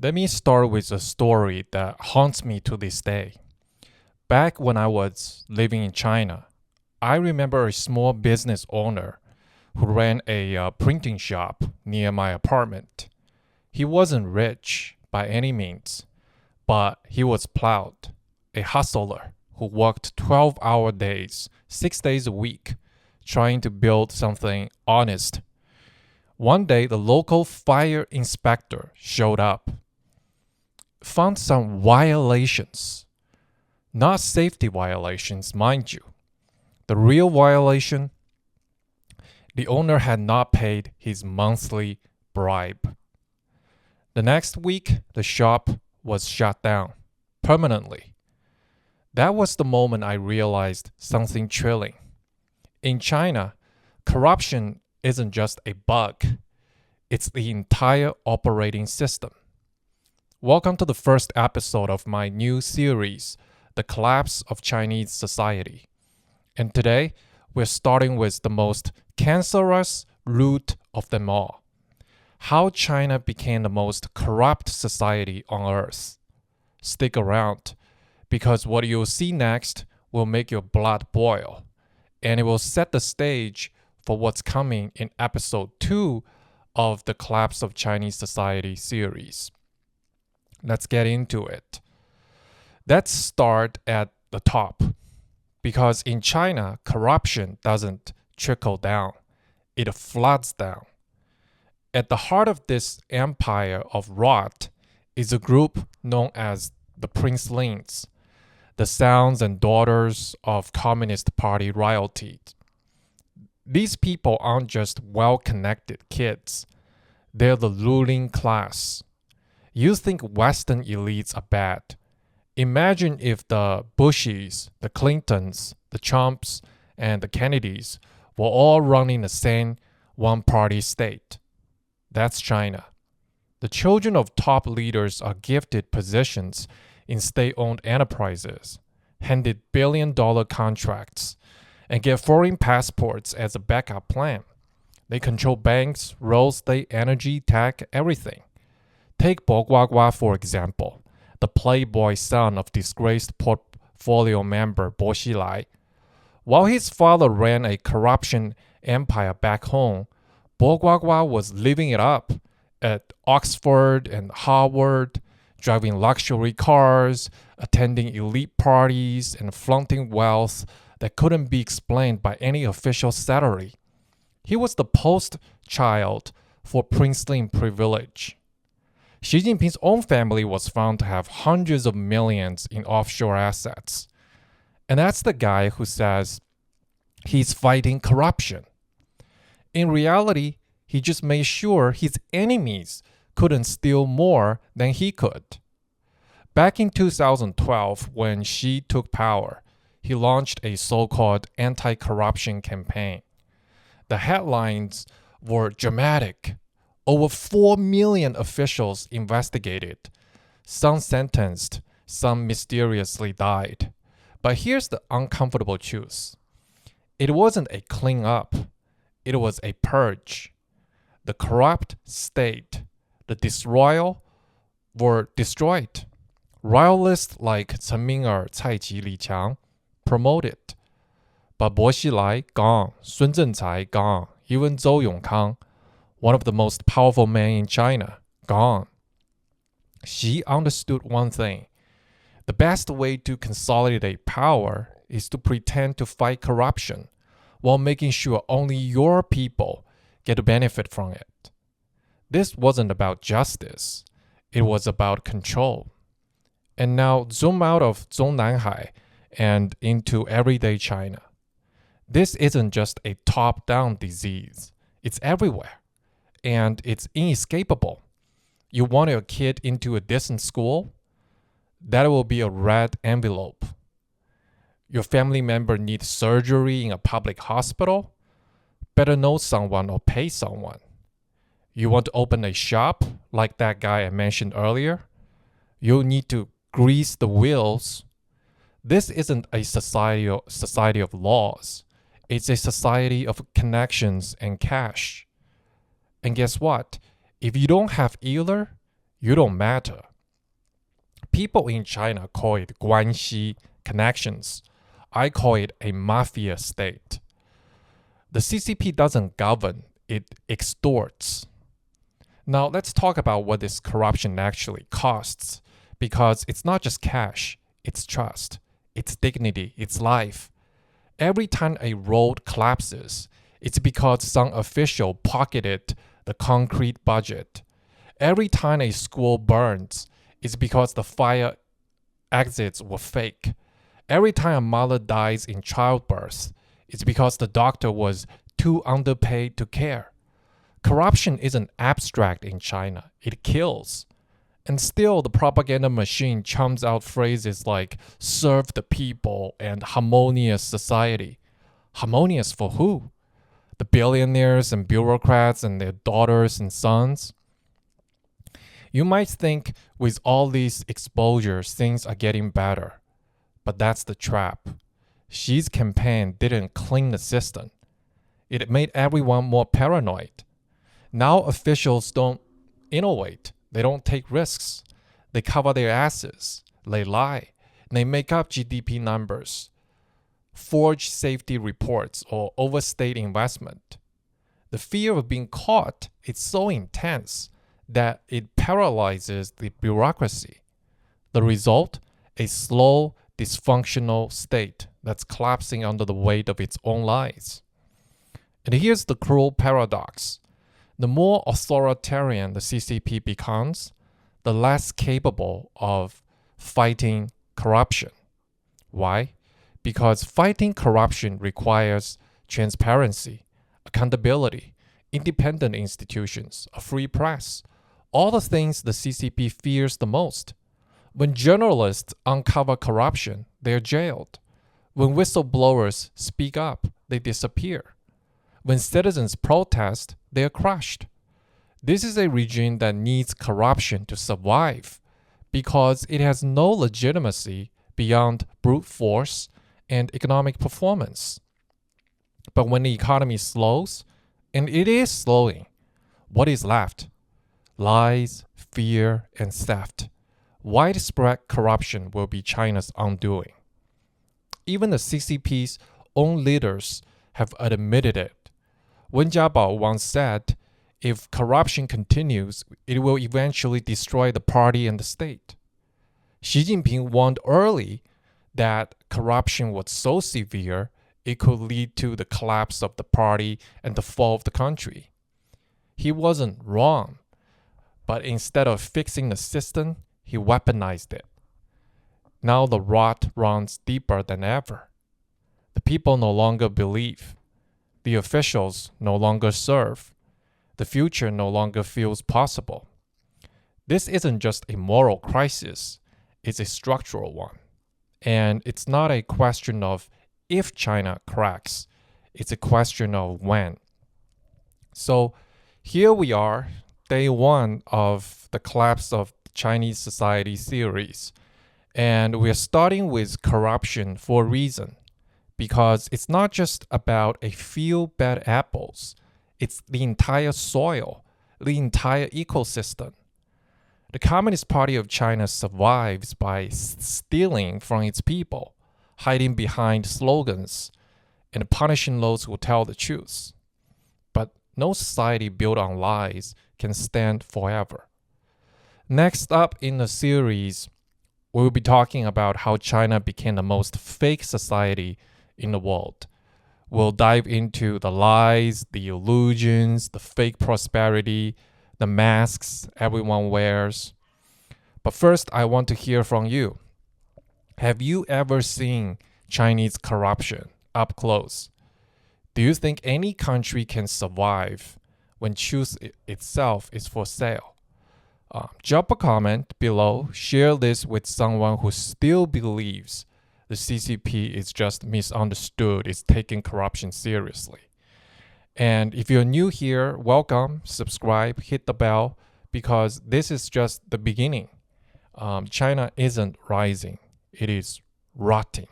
Let me start with a story that haunts me to this day. Back when I was living in China, I remember a small business owner who ran a printing shop near my apartment. He wasn't rich by any means, but he was proud, a hustler who worked 12-hour days, 6 days a week, trying to build something honest. One day, the local fire inspector showed up, found some violations. Not safety violations, mind you. The real violation, the owner had not paid his monthly bribe. The next week, the shop was shut down permanently. That was the moment I realized something chilling. In China, corruption isn't just a bug, it's the entire operating system. Welcome to the first episode of my new series, The Collapse of Chinese Society. And today, we're starting with the most cancerous root of them all. How China became the most corrupt society on earth. Stick around, because what you'll see next will make your blood boil, and it will set the stage for what's coming in episode 2 of the Collapse of Chinese Society series. Let's get into it. Let's start at the top, because in China, corruption doesn't trickle down, it floods down. At the heart of this empire of rot is a group known as the Princelings, the sons and daughters of Communist Party royalty. These people aren't just well-connected kids, they're the ruling class. You think Western elites are bad. Imagine if the Bushes, the Clintons, the Trumps, and the Kennedys were all running the same one-party state. That's China. The children of top leaders are gifted positions in state-owned enterprises, handed billion-dollar contracts, and get foreign passports as a backup plan. They control banks, real estate, energy, tech, everything. Take Bo Guagua, for example, the playboy son of disgraced portfolio member Bo Xilai. While his father ran a corruption empire back home, Bo Guagua was living it up at Oxford and Harvard, driving luxury cars, attending elite parties, and flaunting wealth that couldn't be explained by any official salary. He was the poster child for Princling privilege. Xi Jinping's own family was found to have hundreds of millions in offshore assets. And that's the guy who says he's fighting corruption. In reality, he just made sure his enemies couldn't steal more than he could. Back in 2012, when Xi took power, he launched a so-called anti-corruption campaign. The headlines were dramatic. Over 4 million officials investigated. Some sentenced, some mysteriously died. But here's the uncomfortable truth. It wasn't a clean-up. It was a purge. The corrupt state, the disloyal, were destroyed. Royalists like Chen Ming'er, Cai Ji, Li Qiang promoted. But Bo Xilai, gone. Sun Zhencai, gone. Even Zhou Yongkang, one of the most powerful men in China, gone. Xi understood one thing. The best way to consolidate power is to pretend to fight corruption while making sure only your people get to benefit from it. This wasn't about justice. It was about control. And now zoom out of Zhongnanhai and into everyday China. This isn't just a top-down disease. It's everywhere. And it's inescapable. You want your kid into a decent school? That will be a red envelope. Your family member needs surgery in a public hospital? Better know someone or pay someone. You want to open a shop like that guy I mentioned earlier? You'll need to grease the wheels. This isn't a society of laws. It's a society of connections and cash. And guess what? If you don't have either, You don't matter. People in China call it guanxi, connections. I call it a mafia state. The CCP doesn't govern, it extorts. Now let's talk about what this corruption actually costs, because it's not just cash, it's trust, it's dignity, it's life. Every time a road collapses, it's because some official pocketed the concrete budget. Every time a school burns, it's because the fire exits were fake. Every time a mother dies in childbirth, it's because the doctor was too underpaid to care. Corruption isn't abstract in China, it kills. And still, the propaganda machine churns out phrases like serve the people and harmonious society. Harmonious for who? The billionaires and bureaucrats and their daughters and sons? You might think with all these exposures, things are getting better. But that's the trap. Xi's campaign didn't clean the system. It made everyone more paranoid. Now officials don't innovate. They don't take risks. They cover their asses. They lie. They make up GDP numbers, forge safety reports, or overstate investment. The fear of being caught is so intense that it paralyzes the bureaucracy. The result? A slow, dysfunctional state that's collapsing under the weight of its own lies. And here's the cruel paradox. The more authoritarian the CCP becomes, the less capable of fighting corruption. Why? Because fighting corruption requires transparency, accountability, independent institutions, a free press, all the things the CCP fears the most. When journalists uncover corruption, they're jailed. When whistleblowers speak up, they disappear. When citizens protest, they are crushed. This is a regime that needs corruption to survive because it has no legitimacy beyond brute force and economic performance. But when the economy slows, and it is slowing, what is left? Lies, fear, and theft. Widespread corruption will be China's undoing. Even the CCP's own leaders have admitted it. Wen Jiabao once said, if corruption continues, it will eventually destroy the party and the state. Xi Jinping warned early that corruption was so severe it could lead to the collapse of the party and the fall of the country. He wasn't wrong, but instead of fixing the system, he weaponized it. Now the rot runs deeper than ever. The people no longer believe. The officials no longer serve. The future no longer feels possible. This isn't just a moral crisis, it's a structural one. And it's not a question of if China cracks, it's a question of when. So here we are, day one of the collapse of Chinese society series. And we're starting with corruption for a reason. Because it's not just about a few bad apples. It's the entire soil, the entire ecosystem. The Communist Party of China survives by stealing from its people, hiding behind slogans, and punishing those who tell the truth. But no society built on lies can stand forever. Next up in the series, we'll be talking about how China became the most fake society in the world. We'll dive into the lies, the illusions, the fake prosperity, the masks everyone wears. But first, I want to hear from you. Have you ever seen Chinese corruption up close? Do you think any country can survive when truth itself is for sale? Drop a comment below, share this with someone who still believes the CCP is just misunderstood, is taking corruption seriously. And if you're new here, welcome, subscribe, hit the bell, because this is just the beginning. China isn't rising, it is rotting.